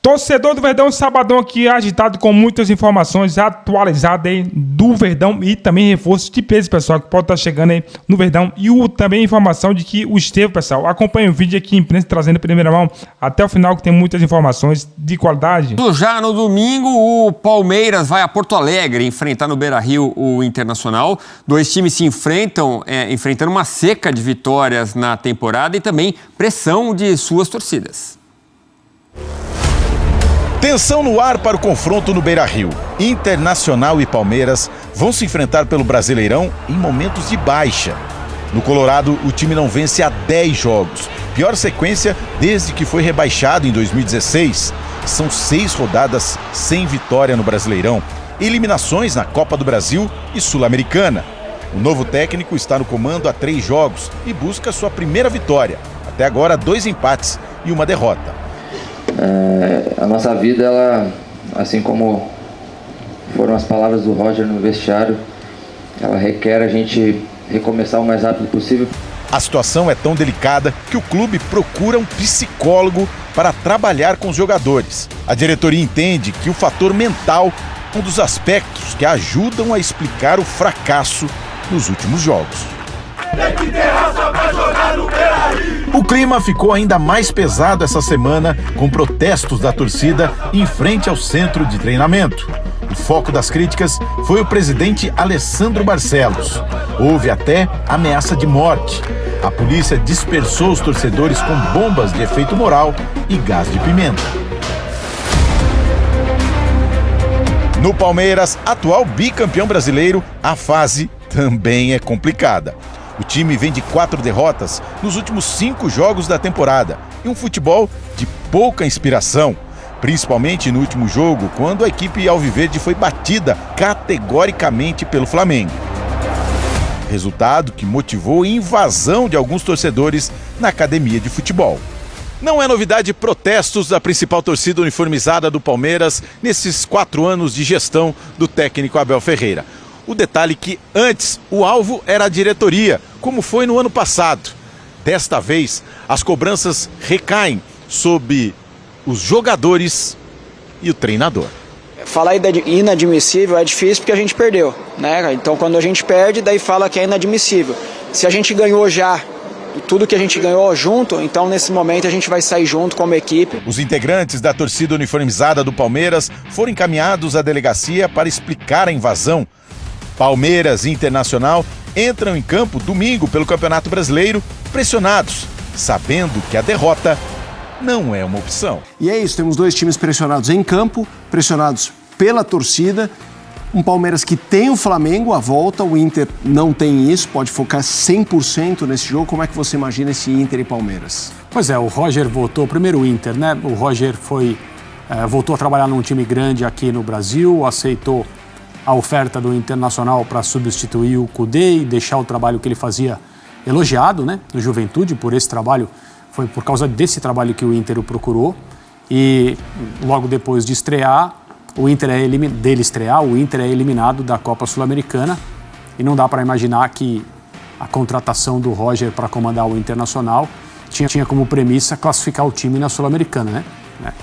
Torcedor do Verdão, sabadão aqui agitado com muitas informações atualizadas aí do Verdão e também reforços de peso, pessoal, que pode estar chegando aí no Verdão. E também informação de que o Estevão, pessoal, acompanha o vídeo aqui em imprensa trazendo em primeira mão até o final, que tem muitas informações de qualidade. Já no domingo, o Palmeiras vai a Porto Alegre enfrentar no Beira-Rio o Internacional. Dois times se enfrentando uma seca de vitórias na temporada e também pressão de suas torcidas. Tensão no ar para o confronto no Beira-Rio. Internacional e Palmeiras vão se enfrentar pelo Brasileirão em momentos de baixa. No Colorado, o time não vence há 10 jogos. Pior sequência desde que foi rebaixado em 2016. São 6 rodadas sem vitória no Brasileirão. Eliminações na Copa do Brasil e Sul-Americana. O novo técnico está no comando há 3 jogos e busca sua primeira vitória. Até agora, 2 empates e 1 derrota. A nossa vida, ela, assim como foram as palavras do Roger no vestiário, ela requer a gente recomeçar o mais rápido possível. A situação é tão delicada que o clube procura um psicólogo para trabalhar com os jogadores. A diretoria entende que o fator mental é um dos aspectos que ajudam a explicar o fracasso nos últimos jogos. Tem que ter raça pra jogar no Beira-Rio. O clima ficou ainda mais pesado essa semana, com protestos da torcida em frente ao centro de treinamento. O foco das críticas foi o presidente Alessandro Barcelos. Houve até ameaça de morte. A polícia dispersou os torcedores com bombas de efeito moral e gás de pimenta. No Palmeiras, atual bicampeão brasileiro, a fase também é complicada. O time vem de 4 derrotas nos últimos 5 jogos da temporada e um futebol de pouca inspiração, principalmente no último jogo, quando a equipe alviverde foi batida categoricamente pelo Flamengo. Resultado que motivou a invasão de alguns torcedores na academia de futebol. Não é novidade protestos da principal torcida uniformizada do Palmeiras nesses 4 anos de gestão do técnico Abel Ferreira. O detalhe que antes o alvo era a diretoria, como foi no ano passado. Desta vez, as cobranças recaem sobre os jogadores e o treinador. Falar inadmissível é difícil porque a gente perdeu, né? Então quando a gente perde, daí fala que é inadmissível. Se a gente ganhou já tudo que a gente ganhou junto, então nesse momento a gente vai sair junto como equipe. Os integrantes da torcida uniformizada do Palmeiras foram encaminhados à delegacia para explicar a invasão. Palmeiras e Internacional entram em campo domingo pelo Campeonato Brasileiro pressionados, sabendo que a derrota não é uma opção. E é isso, temos 2 times pressionados em campo, pressionados pela torcida. Um Palmeiras que tem o Flamengo à volta, o Inter não tem isso, pode focar 100% nesse jogo. Como é que você imagina esse Inter e Palmeiras? Pois é, o Roger voltou, primeiro o Inter, né? O Roger voltou a trabalhar num time grande aqui no Brasil, aceitou a oferta do Internacional para substituir o Kudê e deixar o trabalho que ele fazia elogiado, né, no Juventude. Por esse trabalho, foi por causa desse trabalho que o Inter o procurou. E logo depois de estrear, o Inter é eliminado da Copa Sul-Americana. E não dá para imaginar que a contratação do Roger para comandar o Internacional tinha como premissa classificar o time na Sul-Americana, né?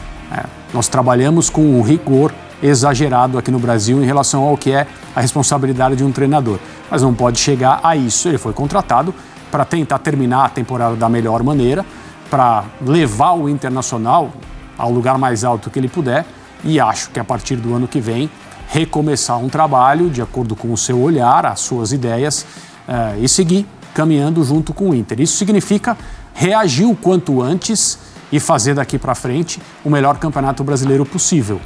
Nós trabalhamos com um rigor exagerado aqui no Brasil em relação ao que é a responsabilidade de um treinador. Mas não pode chegar a isso. Ele foi contratado para tentar terminar a temporada da melhor maneira, para levar o Internacional ao lugar mais alto que ele puder, e acho que a partir do ano que vem recomeçar um trabalho de acordo com o seu olhar, as suas ideias, e seguir caminhando junto com o Inter. Isso significa reagir o quanto antes e fazer daqui para frente o melhor campeonato brasileiro possível.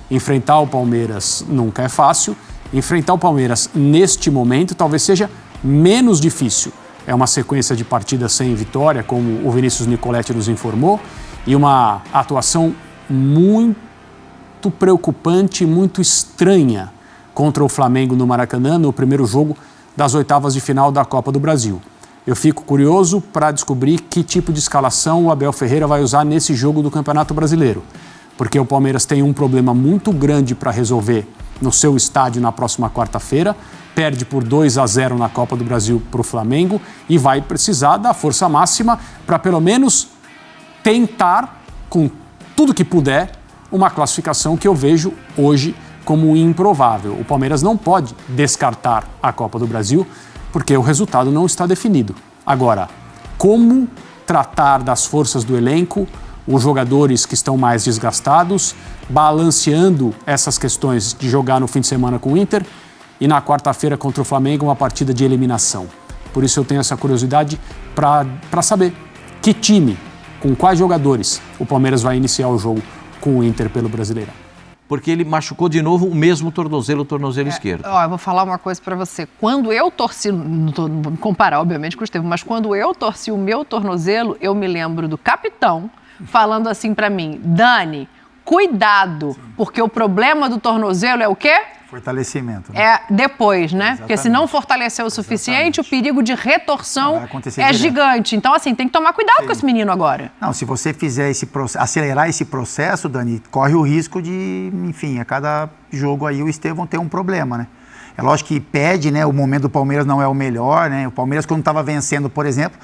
Enfrentar o Palmeiras nunca é fácil. Enfrentar o Palmeiras neste momento talvez seja menos difícil. É uma sequência de partidas sem vitória, como o Vinícius Nicoletti nos informou, e uma atuação muito preocupante, muito estranha contra o Flamengo no Maracanã, no primeiro jogo das oitavas de final da Copa do Brasil. Eu fico curioso para descobrir que tipo de escalação o Abel Ferreira vai usar nesse jogo do Campeonato Brasileiro. Porque o Palmeiras tem um problema muito grande para resolver no seu estádio na próxima quarta-feira, perde por 2-0 na Copa do Brasil para o Flamengo e vai precisar da força máxima para pelo menos tentar, com tudo que puder, uma classificação que eu vejo hoje como improvável. O Palmeiras não pode descartar a Copa do Brasil, porque o resultado não está definido. Agora, como tratar das forças do elenco, os jogadores que estão mais desgastados, balanceando essas questões de jogar no fim de semana com o Inter e na quarta-feira contra o Flamengo uma partida de eliminação. Por isso eu tenho essa curiosidade para saber que time, com quais jogadores o Palmeiras vai iniciar o jogo com o Inter pelo Brasileirão. Porque ele machucou de novo o mesmo tornozelo esquerdo. Eu vou falar uma coisa pra você. Quando eu torci, não vou me comparar, obviamente, com o Estevão, mas quando eu torci o meu tornozelo, eu me lembro do capitão falando assim pra mim: Dani, cuidado, porque o problema do tornozelo é o quê? Fortalecimento. Né? É depois, né? Exatamente. Porque se não fortalecer o suficiente, o perigo de retorção é direto. gigante. Então, assim, tem que tomar cuidado com esse menino agora. Não, se você fizer acelerar esse processo, Dani, corre o risco de, enfim, a cada jogo aí o Estevão ter um problema, né? É lógico que pede, né? O momento do Palmeiras não é o melhor, né? O Palmeiras, quando estava vencendo, por exemplo,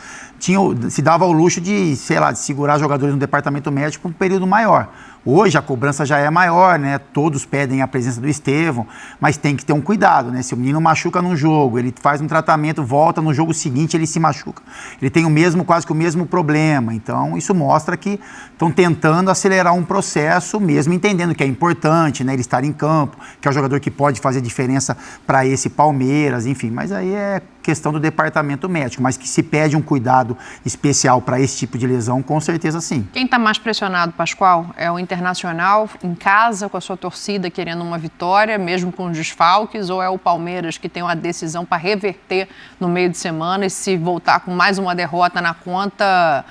se dava o luxo de, sei lá, de segurar jogadores no departamento médico por um período maior. Hoje a cobrança já é maior, né? Todos pedem a presença do Estevão, mas tem que ter um cuidado, né? Se o menino machuca num jogo, ele faz um tratamento, volta no jogo seguinte, ele se machuca. Ele tem quase que o mesmo problema. Então, isso mostra que estão tentando acelerar um processo, mesmo entendendo que é importante, né? Ele estar em campo, que é um jogador que pode fazer diferença para esse Palmeiras, enfim. Mas aí é questão do departamento médico, mas que se pede um cuidado especial para esse tipo de lesão, com certeza sim. Quem está mais pressionado, Pascoal, é o Internacional em casa, com a sua torcida querendo uma vitória, mesmo com os desfalques, ou é o Palmeiras que tem uma decisão para reverter no meio de semana e se voltar com mais uma derrota na conta,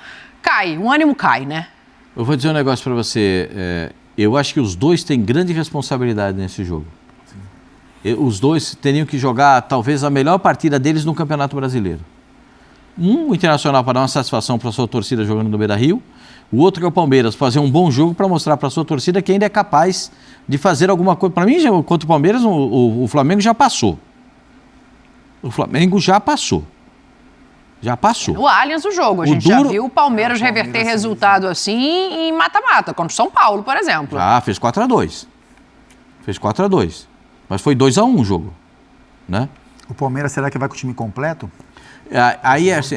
o ânimo cai, né? Eu vou dizer um negócio para você, eu acho que os dois têm grande responsabilidade nesse jogo. Os dois teriam que jogar talvez a melhor partida deles no Campeonato Brasileiro. O Internacional para dar uma satisfação para a sua torcida jogando no Beira-Rio, o outro que é o Palmeiras, fazer um bom jogo para mostrar para a sua torcida que ainda é capaz de fazer alguma coisa. Para mim, contra o Palmeiras, o Flamengo já passou. O Flamengo já passou. Já passou. No Allianz o jogo, a gente já viu o Palmeiras reverter resultado assim em mata-mata, contra o São Paulo, por exemplo. Já, fez 4-2. Fez 4-2. Mas foi 2-1 o jogo, né? O Palmeiras, será que vai com o time completo? Aí, assim,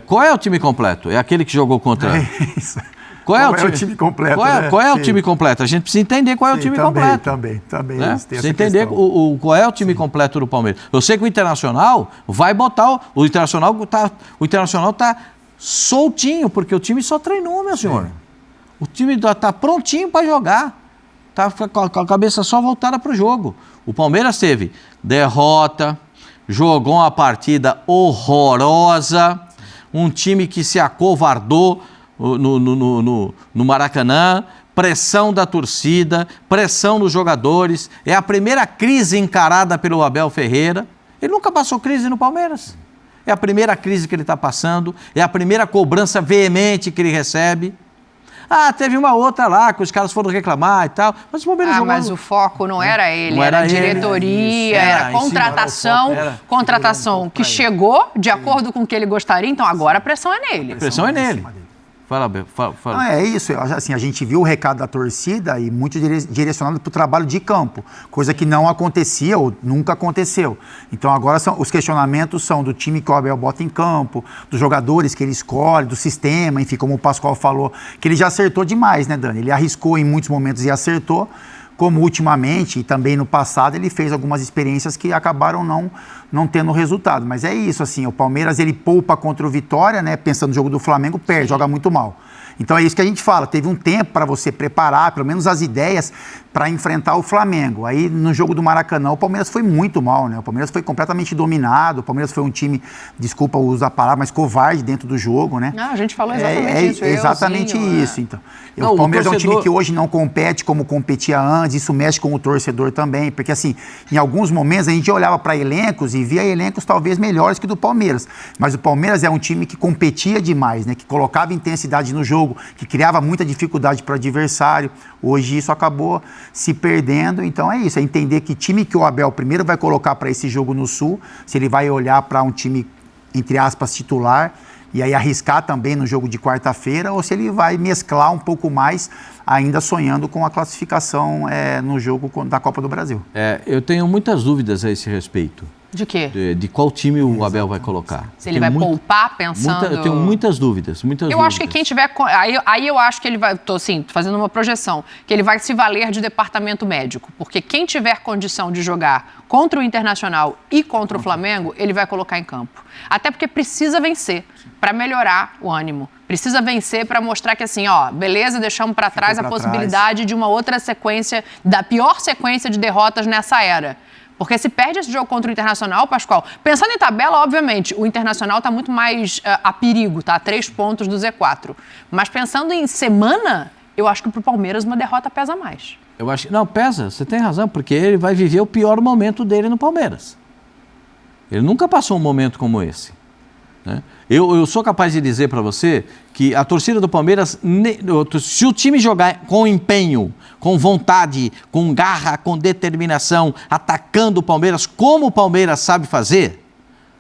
qual é o time completo? É aquele que jogou contra... Isso. Qual é o time completo? Qual é o time completo? A gente precisa entender qual é o time completo. Também. Né? Precisa entender qual é o time completo do Palmeiras. Eu sei que o Internacional vai botar... O Internacional tá soltinho, porque o time só treinou, meu senhor. O time tá prontinho para jogar. Tá com a cabeça só voltada para o jogo. O Palmeiras teve derrota, jogou uma partida horrorosa, um time que se acovardou no Maracanã, pressão da torcida, pressão dos jogadores. É a primeira crise encarada pelo Abel Ferreira. Ele nunca passou crise no Palmeiras. É a primeira crise que ele está passando, é a primeira cobrança veemente que ele recebe. Teve uma outra lá, que os caras foram reclamar e tal. Mas o Palmeiras jogou... Mas o foco não era ele, era a diretoria, era contratação. Contratação que chegou de acordo com o que ele gostaria, então agora a pressão é nele. A pressão é nele. Fala. Não, é isso, assim, a gente viu o recado da torcida e muito direcionado para o trabalho de campo, coisa que não acontecia ou nunca aconteceu. Então agora os questionamentos são do time que o Abel bota em campo, dos jogadores que ele escolhe, do sistema, enfim, como o Pascoal falou, que ele já acertou demais, né, Dani? Ele arriscou em muitos momentos e acertou, como ultimamente e também no passado ele fez algumas experiências que acabaram não tendo resultado. Mas é isso, assim, o Palmeiras ele poupa contra o Vitória, né, pensando no jogo do Flamengo, perde, joga muito mal. Então é isso que a gente fala, teve um tempo para você preparar, pelo menos as ideias, para enfrentar o Flamengo. Aí no jogo do Maracanã o Palmeiras foi muito mal, né? O Palmeiras foi completamente dominado, o Palmeiras foi um time, desculpa usar a palavra, mas covarde dentro do jogo, né? A gente falou exatamente isso. Exatamente isso, então. Não, o Palmeiras é um time que hoje não compete como competia antes, isso mexe com o torcedor também, porque assim, em alguns momentos a gente olhava para elencos e via elencos talvez melhores que o do Palmeiras, mas o Palmeiras é um time que competia demais, né? Que colocava intensidade no jogo, que criava muita dificuldade para o adversário. Hoje isso acabou se perdendo, então é isso, é entender que time que o Abel primeiro vai colocar para esse jogo no Sul, se ele vai olhar para um time, entre aspas, titular, e aí arriscar também no jogo de quarta-feira, ou se ele vai mesclar um pouco mais, ainda sonhando com a classificação no jogo da Copa do Brasil. Eu tenho muitas dúvidas a esse respeito. De quê? De qual time o Abel vai colocar. Se ele vai poupar pensando... Eu tenho muitas dúvidas, Eu acho que quem tiver... Aí eu acho que ele vai... Estou assim, fazendo uma projeção. Que ele vai se valer de departamento médico. Porque quem tiver condição de jogar contra o Internacional e contra o Flamengo, ele vai colocar em campo. Até porque precisa vencer para melhorar o ânimo. Precisa vencer para mostrar que assim, ó, beleza, deixamos para trás a possibilidade de uma outra sequência, da pior sequência de derrotas nessa era. Porque se perde esse jogo contra o Internacional, Pascoal, pensando em tabela, obviamente, o Internacional está muito mais a perigo, tá? 3 pontos do Z4. Mas pensando em semana, eu acho que para o Palmeiras uma derrota pesa mais. Eu acho que não, pesa, você tem razão, porque ele vai viver o pior momento dele no Palmeiras. Ele nunca passou um momento como esse, né? Eu sou capaz de dizer para você que a torcida do Palmeiras, se o time jogar com empenho, com vontade, com garra, com determinação, atacando o Palmeiras como o Palmeiras sabe fazer,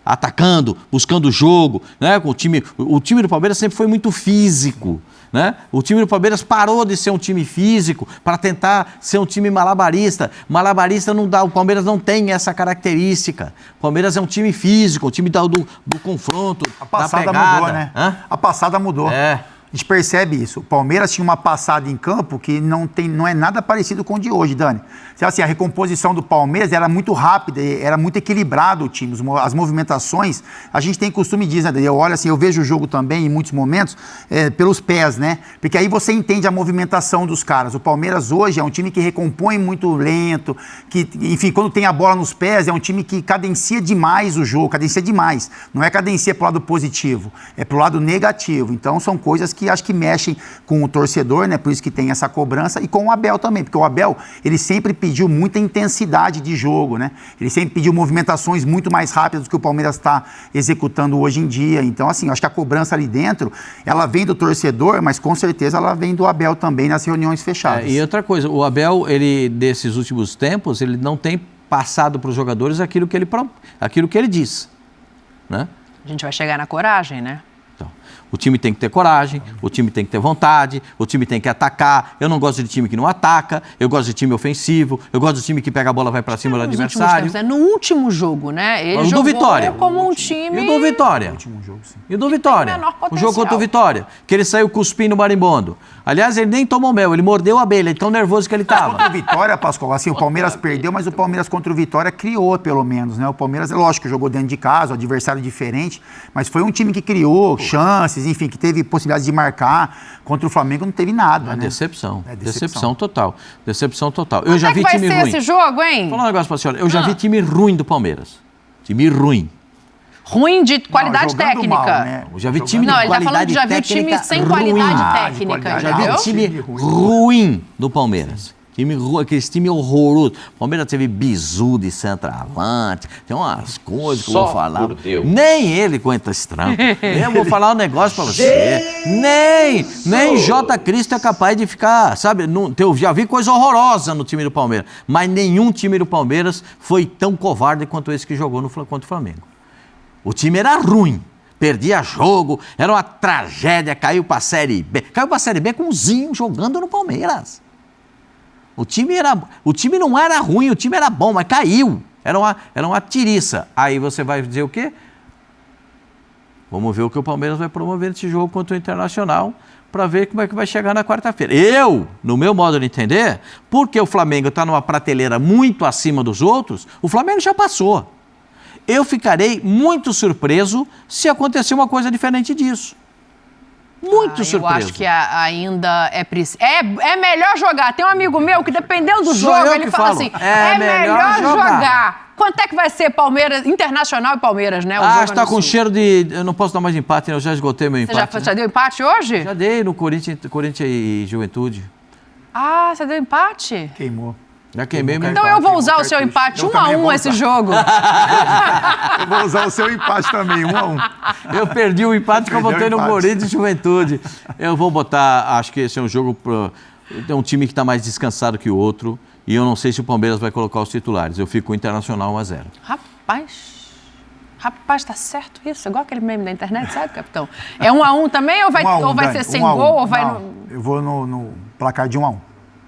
atacando, buscando o jogo, né? O time do Palmeiras sempre foi muito físico, né? O time do Palmeiras parou de ser um time físico para tentar ser um time malabarista. Malabarista não dá, o Palmeiras não tem essa característica. O Palmeiras é um time físico, um time do confronto, a passada da pegada. Mudou, né? A passada mudou. A gente percebe isso. O Palmeiras tinha uma passada em campo que não é nada parecido com o de hoje, Dani. Assim, a recomposição do Palmeiras era muito rápida, era muito equilibrado o time. As movimentações, a gente tem costume disso, né? Eu olho assim, eu vejo o jogo também em muitos momentos pelos pés, né? Porque aí você entende a movimentação dos caras. O Palmeiras hoje é um time que recompõe muito lento, que, enfim, quando tem a bola nos pés, é um time que cadencia demais o jogo, cadencia demais. Não é cadencia pro lado positivo, é pro lado negativo. Então são coisas que acho que mexem com o torcedor, né? Por isso que tem essa cobrança, e com o Abel também, porque o Abel, ele sempre pediu muita intensidade de jogo, né? Ele sempre pediu movimentações muito mais rápidas do que o Palmeiras está executando hoje em dia. Então, assim, acho que a cobrança ali dentro, ela vem do torcedor, mas com certeza ela vem do Abel também nas reuniões fechadas. E outra coisa, o Abel, ele, desses últimos tempos, ele não tem passado para os jogadores aquilo que ele diz, né? A gente vai chegar na coragem, né? Então, o time tem que ter coragem, o time tem que ter vontade, o time tem que atacar. Eu não gosto de time que não ataca, eu gosto de time ofensivo, eu gosto de time que pega a bola e vai para cima do adversário. Tempos, no último jogo, né? Ele jogou do Vitória. Como um time... E o do Vitória. E o do Vitória. O jogo contra o Vitória, que ele saiu cuspindo o marimbondo. Aliás, ele nem tomou mel, ele mordeu a abelha, tão nervoso que ele estava. Contra o Vitória, Pascoal, assim, o Palmeiras perdeu, mas o Palmeiras contra o Vitória criou, pelo menos, né? O Palmeiras, lógico, jogou dentro de casa, o adversário diferente, mas foi um time que criou chances, enfim, que teve possibilidade de marcar. Contra o Flamengo não teve nada, né? Decepção. Decepção total. Decepção total. Eu Quando já vi vai time ser ruim. Esse jogo, hein? Vou falar um negócio pra senhora. Eu já vi time ruim do Palmeiras. Time ruim. Ruim de qualidade técnica. Mal, né? Eu já vi time de qualidade técnica. Não, ele tá falando que já viu time sem qualidade técnica. Já vi time ruim do Palmeiras. Aquele time horroroso. O Palmeiras teve bizu de centroavante. Tem umas coisas que eu vou falar. Nem ele aguenta esse trampo. Eu vou falar um negócio pra você. Nem J. Cristo é capaz de ficar, sabe? Eu já vi coisa horrorosa no time do Palmeiras. Mas nenhum time do Palmeiras foi tão covarde quanto esse que jogou contra o Flamengo. O time era ruim. Perdia jogo, era uma tragédia, caiu pra Série B. Caiu pra Série B com o Zinho jogando no Palmeiras. O time não era ruim, o time era bom, mas caiu. Era uma tiriça. Aí você vai dizer o quê? Vamos ver o que o Palmeiras vai promover nesse jogo contra o Internacional para ver como é que vai chegar na quarta-feira. No meu modo de entender, porque o Flamengo está numa prateleira muito acima dos outros, o Flamengo já passou. Eu ficarei muito surpreso se acontecer uma coisa diferente disso. Muito surpreso. Eu acho que ainda é preciso. É melhor jogar. Tem um amigo meu que, dependendo do jogo, ele fala assim: é melhor jogar. Quanto é que vai ser Palmeiras, Internacional e Palmeiras, né? Está com cheiro de... Eu não posso dar mais empate, eu já esgotei meu empate. Você já deu empate hoje? Já dei no Corinthians e Juventude. Ah, você deu empate? Queimou. Já queimei meu empate. Então eu vou usar o seu empate 1-1 esse jogo. Eu vou usar o seu empate também, 1-1. Eu perdi o empate que eu botei no Corinthians e Juventude. Eu vou botar, acho que esse é um jogo... É um time que está mais descansado que o outro. E eu não sei se o Palmeiras vai colocar os titulares. Eu fico com o Internacional 1-0. Rapaz... Rapaz, tá certo isso? Igual aquele meme da internet, sabe, capitão? É 1-1 também ou vai, Dani, ser sem 1-1. gol? Ou vai Não, eu vou no placar de 1-1.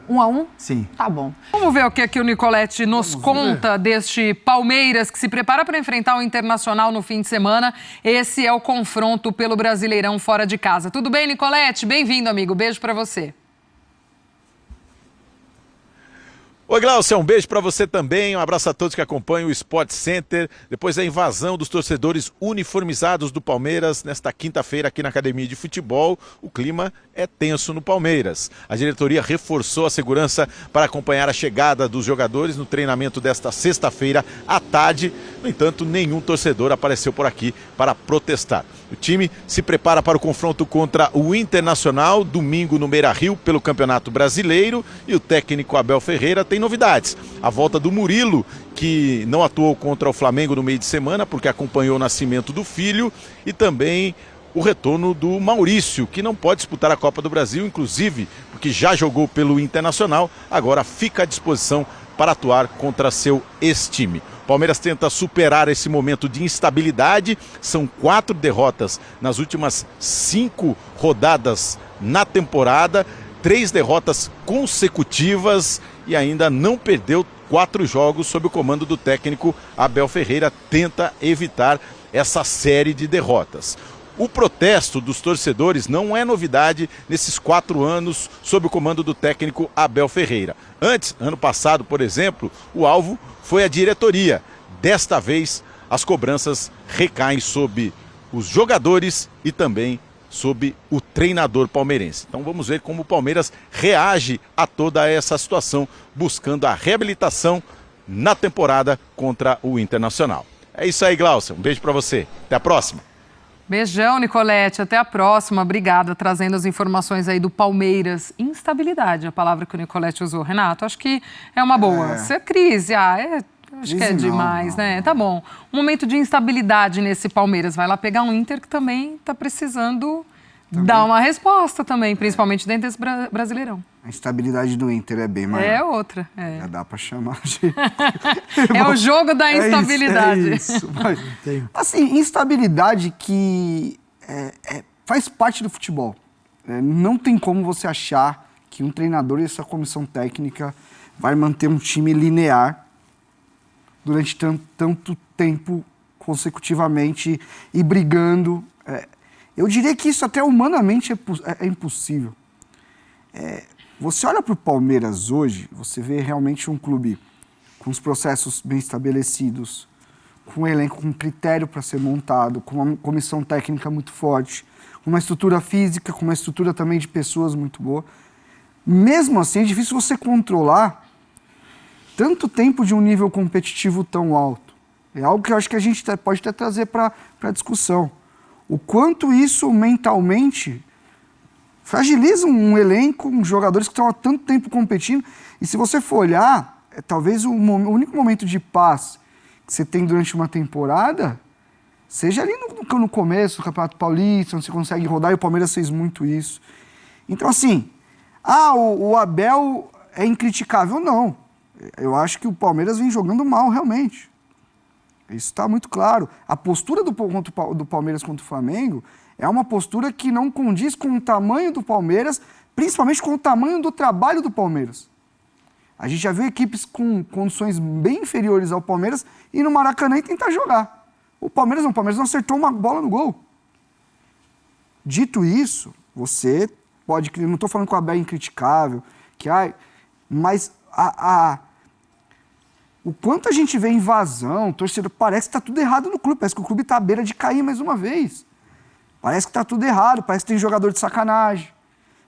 1-1? Sim. Tá bom. Vamos ver o que o Nicolete nos conta deste Palmeiras que se prepara para enfrentar o Internacional no fim de semana. Esse é o confronto pelo Brasileirão fora de casa. Tudo bem, Nicolete? Bem-vindo, amigo. Beijo para você. Oi, Glaucia, um beijo para você também, um abraço a todos que acompanham o Sport Center. Depois da invasão dos torcedores uniformizados do Palmeiras, nesta quinta-feira aqui na Academia de Futebol, o clima é tenso no Palmeiras. A diretoria reforçou a segurança para acompanhar a chegada dos jogadores no treinamento desta sexta-feira à tarde. No entanto, nenhum torcedor apareceu por aqui para protestar. O time se prepara para o confronto contra o Internacional, domingo no Beira-Rio, pelo Campeonato Brasileiro, e o técnico Abel Ferreira tem novidades. A volta do Murilo, que não atuou contra o Flamengo no meio de semana, porque acompanhou o nascimento do filho, e também o retorno do Maurício, que não pode disputar a Copa do Brasil, inclusive porque já jogou pelo Internacional, agora fica à disposição para atuar contra seu ex-time. Palmeiras tenta superar esse momento de instabilidade, são 4 derrotas nas últimas 5 rodadas na temporada, 3 derrotas consecutivas e ainda não perdeu 4 jogos sob o comando do técnico Abel Ferreira, tenta evitar essa série de derrotas. O protesto dos torcedores não é novidade nesses 4 anos sob o comando do técnico Abel Ferreira. Antes, ano passado, por exemplo, o alvo foi a diretoria. Desta vez, as cobranças recaem sobre os jogadores e também sobre o treinador palmeirense. Então vamos ver como o Palmeiras reage a toda essa situação, buscando a reabilitação na temporada contra o Internacional. É isso aí, Glaucia. Um beijo para você. Até a próxima. Beijão, Nicolete. Até a próxima. Obrigada, trazendo as informações aí do Palmeiras. Instabilidade, a palavra que o Nicolete usou. Renato, acho que é uma boa. Essa crise, acho que é demais, né? Tá bom. Um momento de instabilidade nesse Palmeiras. Vai lá pegar um Inter que também está precisando dar uma resposta também, principalmente dentro desse Brasileirão. A instabilidade do Inter é bem maior. É outra. Já dá para chamar de... É o jogo da instabilidade. É isso. Mas, assim, instabilidade que faz parte do futebol. Não tem como você achar que um treinador e essa comissão técnica vai manter um time linear durante tanto tempo consecutivamente e brigando. Eu diria que isso até humanamente é impossível. Você olha para o Palmeiras hoje, você vê realmente um clube com os processos bem estabelecidos, com um elenco com critério para ser montado, com uma comissão técnica muito forte, com uma estrutura física, com uma estrutura também de pessoas muito boa. Mesmo assim, é difícil você controlar tanto tempo de um nível competitivo tão alto. É algo que eu acho que a gente pode até trazer para a discussão. O quanto isso mentalmente fragiliza um elenco, jogadores que estão há tanto tempo competindo. E se você for olhar, talvez o único momento de paz que você tem durante uma temporada seja ali no começo do Campeonato Paulista, onde você consegue rodar, e o Palmeiras fez muito isso. Então, assim, o Abel é incriticável? Não. Eu acho que o Palmeiras vem jogando mal, realmente. Isso está muito claro. A postura do Palmeiras contra o Flamengo é uma postura que não condiz com o tamanho do Palmeiras, principalmente com o tamanho do trabalho do Palmeiras. A gente já viu equipes com condições bem inferiores ao Palmeiras ir no Maracanã e tentar jogar. O Palmeiras não acertou uma bola no gol. Dito isso, você pode... Não estou falando que o Abel é incriticável, mas o quanto a gente vê invasão, torcedor, parece que está tudo errado no clube, parece que o clube está à beira de cair mais uma vez. Parece que está tudo errado, parece que tem jogador de sacanagem,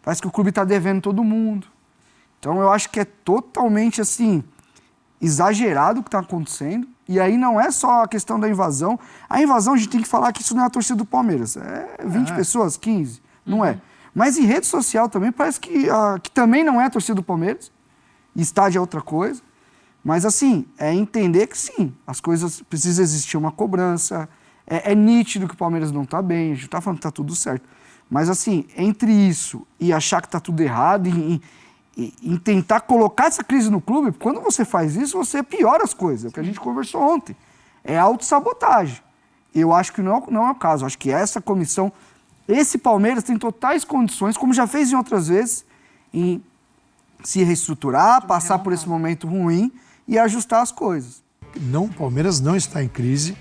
parece que o clube está devendo todo mundo. Então eu acho que é totalmente assim, exagerado o que está acontecendo, e aí não é só a questão da invasão. A invasão a gente tem que falar que isso não é a torcida do Palmeiras, é 20 pessoas, 15, não é. Mas em rede social também parece que também não é a torcida do Palmeiras, estádio é outra coisa. Mas, assim, é entender que, sim, as coisas... Precisa existir uma cobrança. É nítido que o Palmeiras não está bem. A gente não está falando que está tudo certo. Mas, assim, entre isso e achar que está tudo errado e tentar colocar essa crise no clube, quando você faz isso, você piora as coisas. É o que a gente conversou ontem. É autossabotagem. eu acho que não é o caso. Acho que essa comissão, esse Palmeiras tem totais condições, como já fez em outras vezes, em se reestruturar, passar por esse momento ruim e ajustar as coisas. Não, o Palmeiras não está em crise.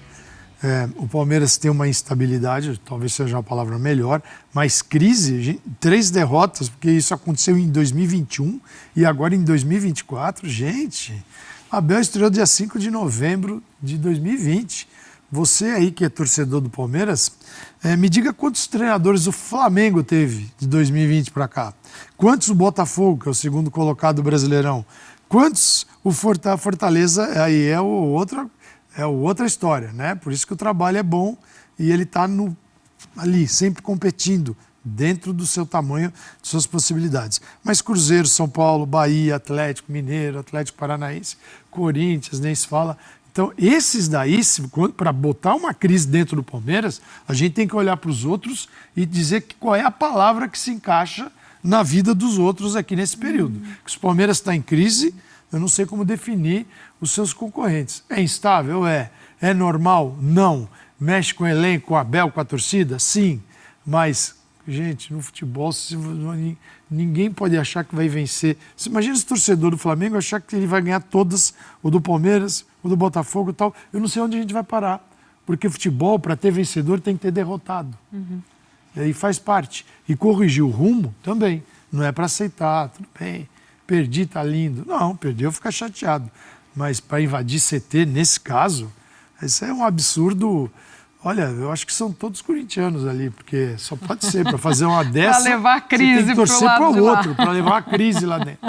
O Palmeiras tem uma instabilidade, talvez seja uma palavra melhor, mas crise, 3 derrotas, porque isso aconteceu em 2021 e agora em 2024. Gente, Abel estreou dia 5 de novembro de 2020. Você aí que é torcedor do Palmeiras, me diga quantos treinadores o Flamengo teve de 2020 para cá. Quantos o Botafogo, que é o segundo colocado do Brasileirão. Quantos o Fortaleza, aí é outra história, né? Por isso que o trabalho é bom e ele está ali, sempre competindo, dentro do seu tamanho, de suas possibilidades. Mas Cruzeiro, São Paulo, Bahia, Atlético Mineiro, Atlético Paranaense, Corinthians, nem se fala. Então, esses daí, para botar uma crise dentro do Palmeiras, a gente tem que olhar para os outros e dizer qual é a palavra que se encaixa na vida dos outros aqui nesse período. Se o Palmeiras está em crise, eu não sei como definir os seus concorrentes. É instável? É. É normal? Não. Mexe com o elenco, com o Abel, com a torcida? Sim. Mas, gente, no futebol, ninguém pode achar que vai vencer. Você imagina esse torcedor do Flamengo achar que ele vai ganhar todas, o do Palmeiras, o do Botafogo e tal. Eu não sei onde a gente vai parar. Porque futebol, para ter vencedor, tem que ter derrotado. E aí faz parte. E corrigir o rumo também. Não é para aceitar, tudo bem. Perdi, tá lindo. Não, perdeu, fica chateado. Mas para invadir CT, nesse caso, isso é um absurdo. Olha, eu acho que são todos corintianos ali, porque só pode ser, para fazer uma dessa, para levar a crise, você tem que torcer para o outro, para levar a crise lá dentro.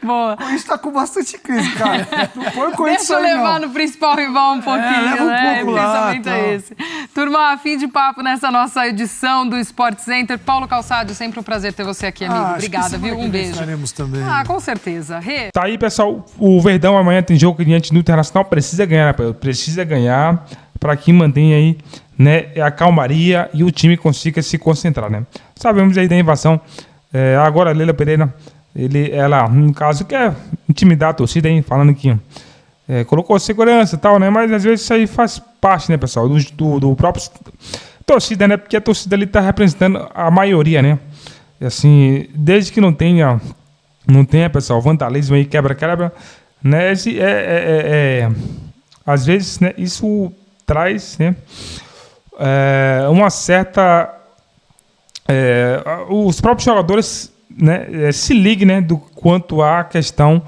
Boa. O Corinthians está com bastante crise, cara. Não põe o Corinthians. Deixa eu levar no principal rival um pouquinho, leva um pouco lá, o pensamento é esse. Turma, fim de papo nessa nossa edição do Sport Center. Paulo Calçado, sempre um prazer ter você aqui, amigo. Obrigada, viu? Um beijo. Estaremos também. Com certeza. Tá aí, pessoal. O Verdão amanhã tem jogo diante do Internacional. Precisa ganhar, precisa ganhar para que mantenha aí, né, a calmaria e o time consiga se concentrar, né? Sabemos aí da invasão. Agora a Leila Pereira, ela, no caso, quer intimidar a torcida, hein? Falando que colocou segurança e tal, né? Mas às vezes isso aí faz parte, né, pessoal, do próprio torcida, né? Porque a torcida ali tá representando a maioria, né? E, assim, desde que não tenha, pessoal, vandalismo aí, quebra-quebra, né? Às vezes, né, isso traz, né, uma certa... os próprios jogadores, né, se liguem, né, do quanto à questão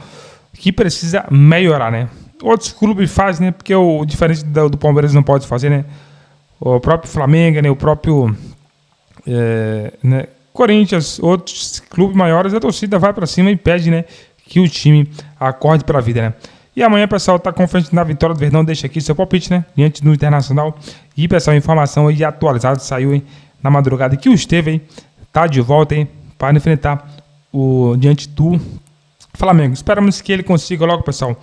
que precisa melhorar, né. Outros clubes fazem, né, porque o diferente do Palmeiras não pode fazer, né. O próprio Flamengo, né, o próprio né, Corinthians, outros clubes maiores, a torcida vai para cima e pede, né, que o time acorde para a vida, né. E amanhã, pessoal, tá confiante na vitória do Verdão. Deixa aqui seu palpite, né? Diante do Internacional. E, pessoal, informação aí atualizada saiu, hein, na madrugada que o Esteve, hein, tá de volta, hein, para enfrentar diante do Flamengo. Esperamos que ele consiga logo, pessoal,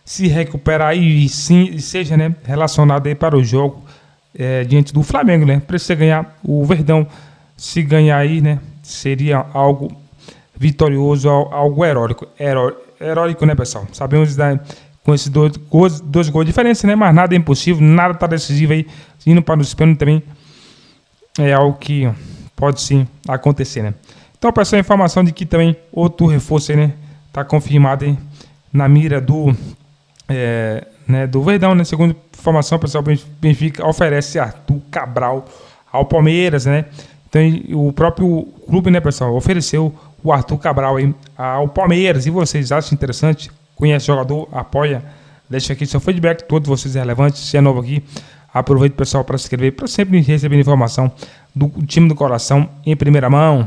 se recuperar e sim, seja, né, relacionado aí para o jogo diante do Flamengo, né? Precisa ganhar o Verdão. Se ganhar aí, né, seria algo vitorioso, algo heróico, né, pessoal? Sabemos com esses dois gols de diferença, né? Mas nada é impossível, nada está decisivo aí. Indo para os pênaltis também é algo que pode sim acontecer, né? Então, pessoal, a informação de que também outro reforço aí, né? Está confirmado aí na mira do Verdão, né? Segundo informação, pessoal, o Benfica oferece Arthur Cabral ao Palmeiras, né? Então, o próprio clube, né, pessoal, ofereceu o Arthur Cabral aí ao Palmeiras. E vocês acham interessante? Conhece o jogador? Apoia? Deixa aqui seu feedback, todos vocês relevantes. Se é novo aqui, aproveite, pessoal, para se inscrever, para sempre receber informação do time do coração em primeira mão.